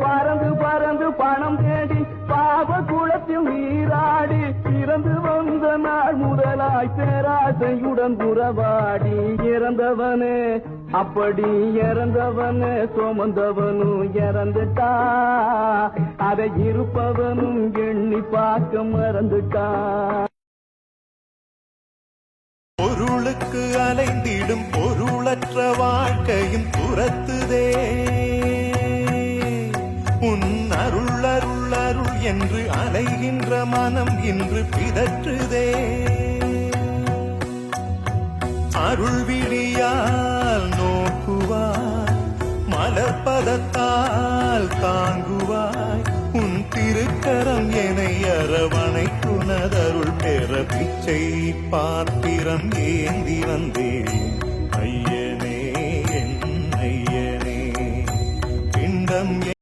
பறந்து பறந்து பணம் தேடி பாவ குளத்தில் நீராடி பிறந்து வந்த நாள் முதலாய் பேராசையுடன் உறவாடி இறந்தவனே அப்படி இறந்தவனே சுமந்தவனும் இறந்துட்டா அதை இருப்பவனும் எண்ணி பார்க்க மறந்துட்டா. பொருளுக்கு அலைந்திடும் பொருளற்ற வாழ்க்கையும் துரத்துதே உன் அருள் அருள் அருள் என்று அலைகின்ற மனம் இன்று பிதற்றுதே. அருள் விழியால் நோக்குவாய் மலர்பதத்தால் தாங்குவாய் உன் திருக்கரம் என்னை அரவணைக்குனதருள் பெற பிச்சை பாத்திரம் ஏந்தி வந்தேன்.